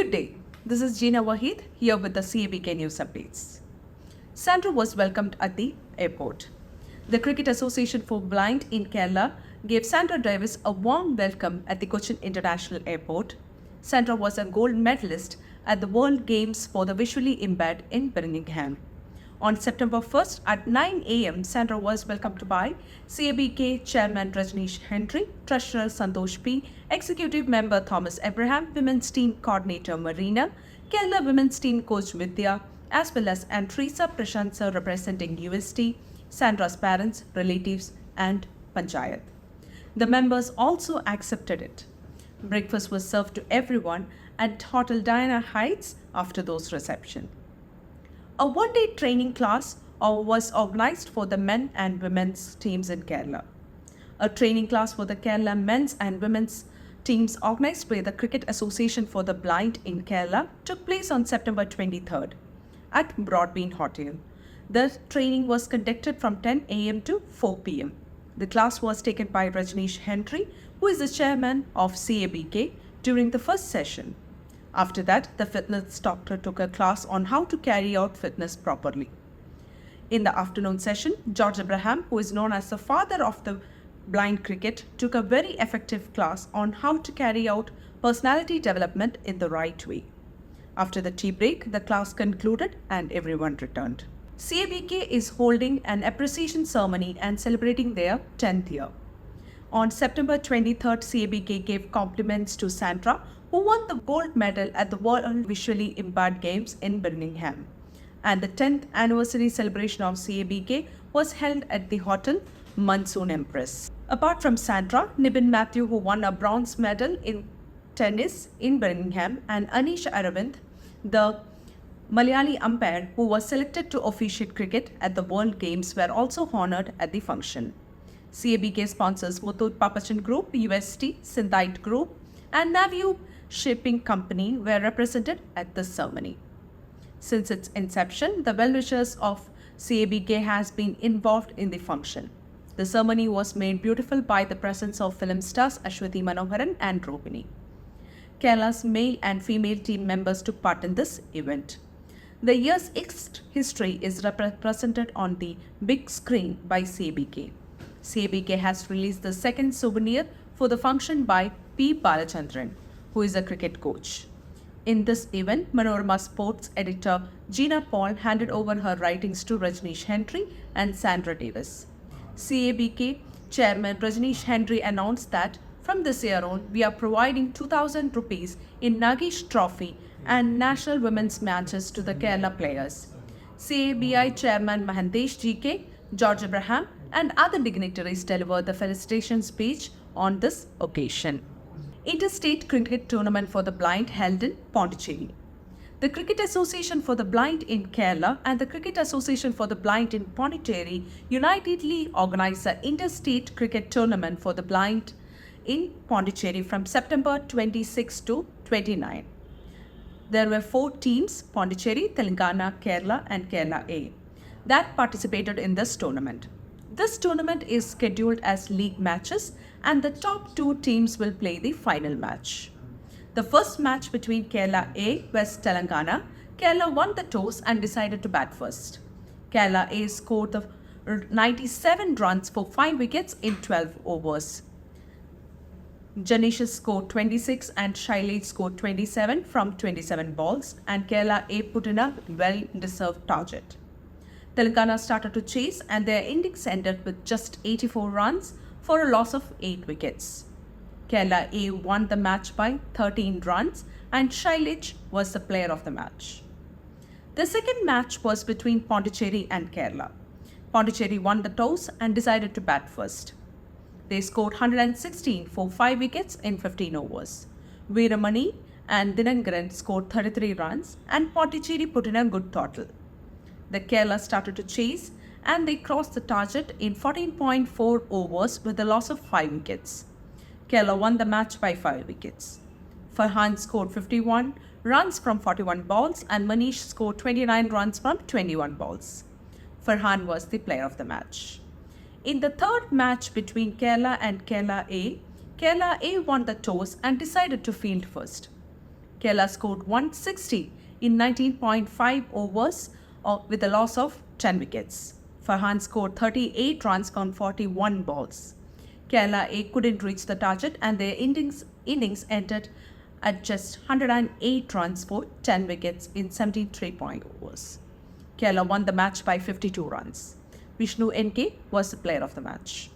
Good day. This is Jeena Wahid here with the Cabk News Updates. Sandra was welcomed at the airport. The Cricket Association for Blind in Kerala gave Sandra Davis a warm welcome at the Cochin International Airport. Sandra was a gold medalist at the World Games for the Visually Impaired in Birmingham. On September 1st at 9 a.m., Sandra was welcomed by Cabk Chairman Rajneesh Henry, Treasurer Santosh P, Executive Member Thomas Abraham, Women's Team Coordinator Marina, Kerala Women's Team Coach Vidya, as well as Teresa Prashansa representing UST, Sandra's parents, relatives, and Panchayat. The members also accepted it. Breakfast was served to everyone at Hotel Diana Heights after those reception. A one-day training class was organized for the men and women's teams in Kerala. A training class for the Kerala men's and women's teams organized by the Cricket Association for the Blind in Kerala took place on September 23rd at Broadbean Hotel. The training was conducted from 10 a.m. to 4 p.m. The class was taken by Rajneesh Henry, who is the chairman of Cabk, during the first session. After that, the fitness doctor took a class on how to carry out fitness properly. In the afternoon session, George Abraham, who is known as the father of the blind cricket, took a very effective class on how to carry out personality development in the right way. After the tea break, the class concluded and everyone returned. Cabk is holding an appreciation ceremony and celebrating their 10th year. On September 23rd, Cabk gave compliments to Sandra, who won the gold medal at the World Visually Impaired Games in Birmingham. And the 10th anniversary celebration of Cabk was held at the Hotel Monsoon Empress. Apart from Sandra, Nibin Matthew, who won a bronze medal in tennis in Birmingham, and Anish Aravind, the Malayali umpire who was selected to officiate cricket at the World Games, were also honored at the function. Cabk sponsors Muthoot Papachan Group, UST, Sindhite Group, and Navyu Shipping Company were represented at the ceremony. Since its inception, the well-wishers of Cabk has been involved in the function. The ceremony was made beautiful by the presence of film stars Ashwathi Manoharan and Rohini. Kerala's male and female team members took part in this event. The year's history is represented on the big screen by Cabk. Cabk has released the second souvenir for the function by P. Balachandran, who is a cricket coach. In this event, Manorama Sports editor Gina Paul handed over her writings to Rajneesh Henry and Sandra Davis. Cabk chairman Rajneesh Henry announced that from this year on, we are providing 2,000 rupees in Nagesh Trophy and National Women's Matches to the Kerala players. CABI chairman Mahandesh GK, George Abraham, and other dignitaries delivered the felicitation speech on this occasion. Interstate Cricket Tournament for the Blind held in Pondicherry. The Cricket Association for the Blind in Kerala and the Cricket Association for the Blind in Pondicherry unitedly organized the Interstate Cricket Tournament for the Blind in Pondicherry from September 26 to 29. There were 4 teams, Pondicherry, Telangana, Kerala, and Kerala A, that participated in this tournament. This tournament is scheduled as league matches, and the top 2 teams will play the final match. The first match between Kerala A vs Telangana, Kerala won the toss and decided to bat first. Kerala A scored 97 runs for 5 wickets in 12 overs. Janisha scored 26 and Shailesh scored 27 from 27 balls, and Kerala A put in a well-deserved target. Telangana started to chase, and their innings ended with just 84 runs for a loss of 8 wickets. Kerala A won the match by 13 runs, and Shailesh was the player of the match. The second match was between Pondicherry and Kerala. Pondicherry won the toss and decided to bat first. They scored 116 for 5 wickets in 15 overs. Veeramani and Dinangaran scored 33 runs, and Pondicherry put in a good total. The Kerala started to chase, and they crossed the target in 14.4 overs with a loss of 5 wickets. Kerala won the match by 5 wickets. Farhan scored 51 runs from 41 balls, and Manish scored 29 runs from 21 balls. Farhan was the player of the match. In the third match between Kerala and Kerala A won the toss and decided to field first. Kerala scored 160 in 19.5 overs with a loss of 10 wickets. Farhan scored 38 runs on 41 balls. Kerala A couldn't reach the target and their innings ended at just 108 runs for 10 wickets in 73 overs. Kerala won the match by 52 runs. Vishnu NK was the player of the match.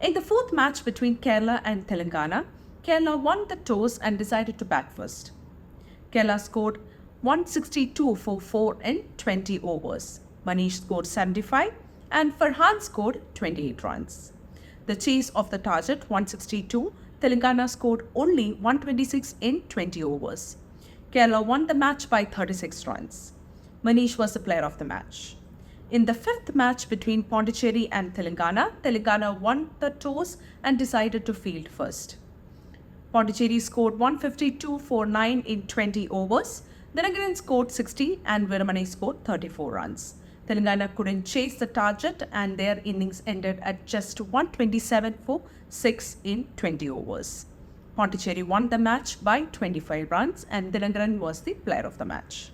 In the fourth match between Kerala and Telangana, Kerala won the toss and decided to bat first. Kerala scored 162 for 4 in 20 overs. Manish scored 75 and Farhan scored 28 runs. The chase of the target 162, Telangana scored only 126 in 20 overs. Kerala won the match by 36 runs. Manish was the player of the match. In the fifth match between Pondicherry and Telangana, Telangana won the toss and decided to field first. Pondicherry scored 152 for 9 in 20 overs. Dinagaran scored 60 and Veeramani scored 34 runs. Telangana couldn't chase the target and their innings ended at just 127 for 6 in 20 overs. Pondicherry won the match by 25 runs and Dinagaran was the player of the match.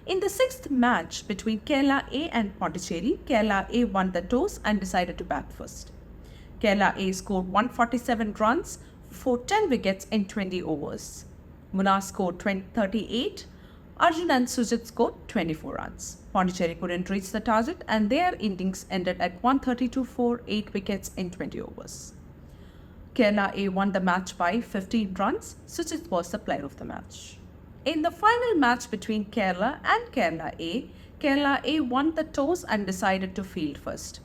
In the sixth match between Kerala A and Pondicherry, Kerala A won the toss and decided to bat first. Kerala A scored 147 runs for 10 wickets in 20 overs. Munna scored 38. Arjun and Sujit scored 24 runs. Pondicherry couldn't reach the target and their innings ended at 132 for 8 wickets in 20 overs. Kerala A won the match by 15 runs. Sujit was the player of the match. In the final match between Kerala and Kerala A won the toss and decided to field first.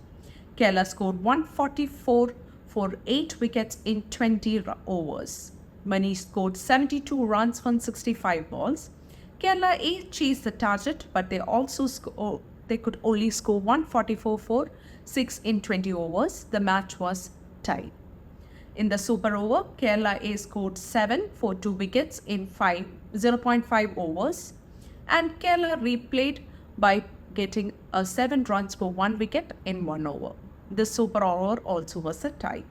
Kerala scored 144 for 8 wickets in 20 overs. Manish scored 72 runs from 65 balls. Kerala A chased the target, but they could only score 144 for 6 in 20 overs. The match was tied. In the super over, Kerala A scored 7 for 2 wickets in 0.5 overs and Kerala replayed by getting 7 runs for 1 wicket in 1 over. The super over also was a tie.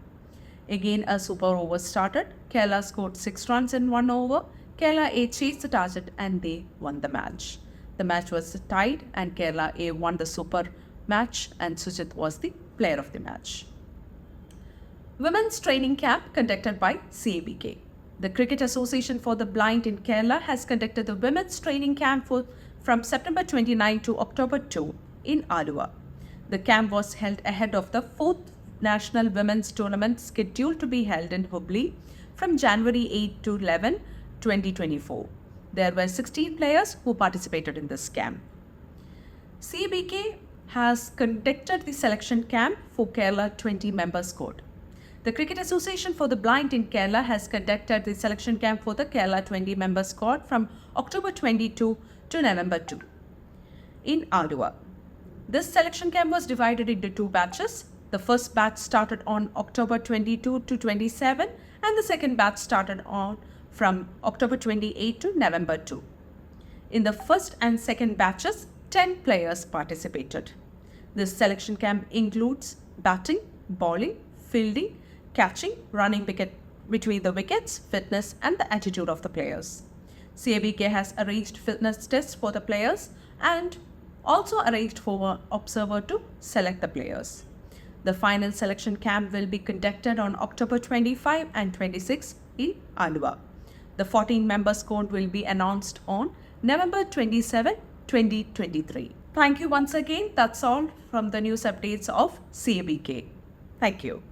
Again a super over started. Kerala scored 6 runs in 1 over. Kerala A chased the target and they won the match. The match was tied and Kerala A won the super match and Sujit was the player of the match. Women's training camp conducted by Cabk. The Cricket Association for the Blind in Kerala has conducted the women's training camp from September 29 to October 2 in Alua. The camp was held ahead of the 4th National Women's Tournament scheduled to be held in Hubli from January 8 to 11, 2024. There were 16 players who participated in this camp. Cabk has conducted the selection camp for Kerala 20-member squad. The Cricket Association for the Blind in Kerala has conducted the selection camp for the Kerala 20-member squad from October 22 to November 2 in Alua. This selection camp was divided into 2 batches. The first batch started on October 22 to 27 and the second batch started from October 28 to November 2. In the first and second batches, 10 players participated. This selection camp includes batting, bowling, fielding, catching, running between the wickets, fitness and the attitude of the players. Cabk has arranged fitness tests for the players and also arranged for an observer to select the players. The final selection camp will be conducted on October 25 and 26 in Alua. The 14-member squad will be announced on November 27, 2023. Thank you once again. That's all from the news updates of Cabk. Thank you.